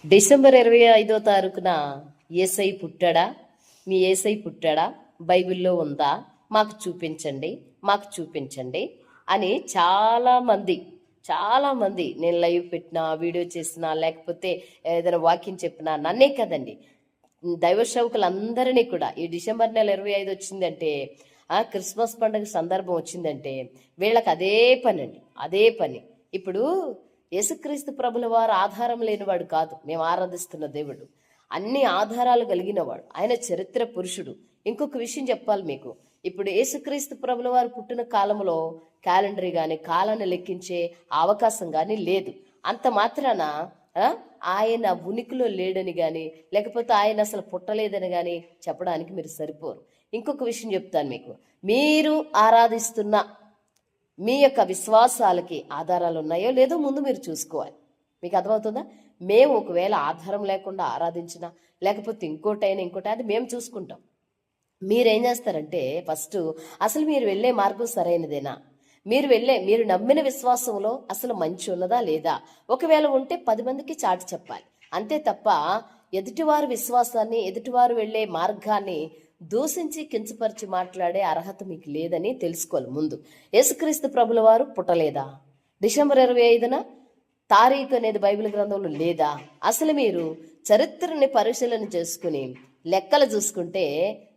December 25వ తారీఖున యేసై పుట్టాడా? మీ యేసై పుట్టాడా? బైబిల్లో ఉందా? మాకు చూపించండి, మాకు చూపించండి అని చాలామంది నేను లైవ్ పెట్టినా, వీడియో చేసినా, లేకపోతే ఏదైనా వాక్యం చెప్పినా నన్నే కదండి, దైవ సేవకులందరినీ కూడా ఈ డిసెంబర్ నెల 25 వచ్చిందంటే, క్రిస్మస్ పండుగ సందర్భం వచ్చిందంటే వీళ్ళకి అదే పని. ఇప్పుడు యేసుక్రీస్తు ప్రభుల వారు ఆధారం లేనివాడు కాదు. మేము ఆరాధిస్తున్న దేవుడు అన్ని ఆధారాలు కలిగినవాడు. ఆయన చరిత్ర పురుషుడు. ఇంకొక విషయం చెప్పాలి మీకు. ఇప్పుడు యేసుక్రీస్తు ప్రభుల వారు పుట్టిన కాలంలో క్యాలెండర్ కానీ కాలాన్ని లెక్కించే అవకాశం కానీ లేదు. అంత మాత్రాన ఆయన ఉనికిలో లేడని కానీ, లేకపోతే ఆయన అసలు పుట్టలేదని కానీ చెప్పడానికి మీరు సరిపోరు. ఇంకొక విషయం చెప్తాను మీకు. మీరు ఆరాధిస్తున్న మీ యొక్క విశ్వాసాలకి ఆధారాలు ఉన్నాయో లేదో ముందు మీరు చూసుకోవాలి. మీకు అర్థమవుతుందా? మేము ఒకవేళ ఆధారం లేకుండా ఆరాధించినా, లేకపోతే ఇంకోటి అది మేము చూసుకుంటాం. మీరేం చేస్తారంటే ఫస్ట్ అసలు మీరు వెళ్ళే మార్గం సరైనదేనా? మీరు నమ్మిన విశ్వాసంలో అసలు మంచి ఉన్నదా లేదా? ఒకవేళ ఉంటే 10 మందికి చాటి చెప్పాలి. అంతే తప్ప ఎదుటివారి విశ్వాసాన్ని, ఎదుటివారు వెళ్ళే మార్గాన్ని దూషించి కించపరిచి మాట్లాడే అర్హత మీకు లేదని తెలుసుకోవాలి ముందు. యేసుక్రీస్తు ప్రభుల వారు పుట్టలేదా? డిసెంబర్ 25న తారీఖు అనేది బైబిల్ గ్రంథంలో లేదా? అసలు మీరు చరిత్రని పరిశీలన చేసుకుని లెక్కలు చూసుకుంటే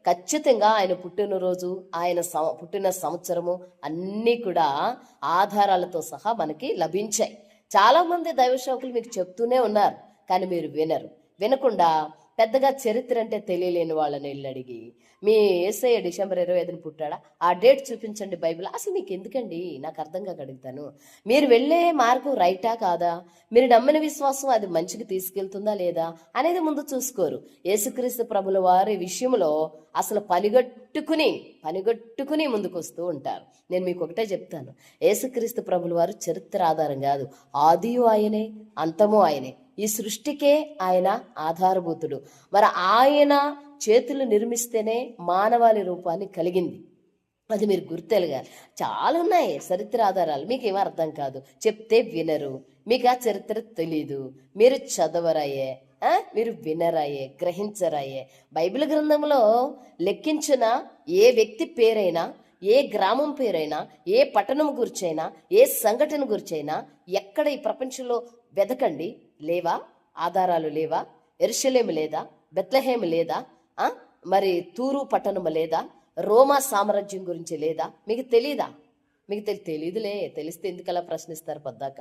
ఖచ్చితంగా ఆయన పుట్టినరోజు, ఆయన పుట్టిన సంవత్సరము అన్నీ కూడా ఆధారాలతో సహా మనకి లభించాయి. చాలామంది దైవ సేవకులు మీకు చెప్తూనే ఉన్నారు, కానీ మీరు వినకుండా పెద్దగా చరిత్ర అంటే తెలియలేని వాళ్ళని వెళ్ళి అడిగి, మీ యేసయ్య డిసెంబర్ 25న పుట్టాడా? ఆ డేట్ చూపించండి బైబిల్. అసలు మీకు ఎందుకండి? నాకు అర్థం కాక అడుగుతాను. మీరు వెళ్ళే మార్గం రైటా కాదా? మీరు నమ్మిన విశ్వాసం అది మంచికి తీసుకెళ్తుందా లేదా అనేది ముందు చూసుకోరు. యేసుక్రీస్తు ప్రభుల వారి విషయంలో అసలు పనిగట్టుకుని ముందుకు వస్తూ ఉంటారు. నేను మీకు ఒకటే చెప్తాను, యేసుక్రీస్తు ప్రభుల వారు చరిత్ర ఆధారం కాదు. ఆదియు ఆయనే, అంతము ఆయనే. ఈ సృష్టికే ఆయన ఆధారభూతుడు. మరి ఆయన చేతులు నిర్మిస్తేనే మానవాళి రూపాన్ని కలిగింది. అది మీరు గుర్తెలగాలి. చాలా ఉన్నాయి చరిత్ర ఆధారాలు. మీకు ఏమీ అర్థం కాదు, చెప్తే వినరు. మీకు ఆ చరిత్ర తెలీదు, మీరు చదవరాయే, మీరు వినరాయే, గ్రహించరాయే. బైబిల్ గ్రంథంలో లెక్కించిన ఏ వ్యక్తి పేరైనా, ఏ గ్రామం పేరైనా, ఏ పట్టణం గురించైనా, ఏ సంఘటన గురించైనా ఎక్కడ ఈ ప్రపంచంలో వెతకండి, లేవా? ఆధారాలు లేవా? యెరూషలేము లేదా? బెత్లెహేము లేదా? మరి తూరు పట్టణము లేదా? రోమా సామ్రాజ్యం గురించి లేదా? మీకు తెలీదా? మీకు తెలీదులే. తెలిస్తే ఎందుకలా ప్రశ్నిస్తారు పద్దాక?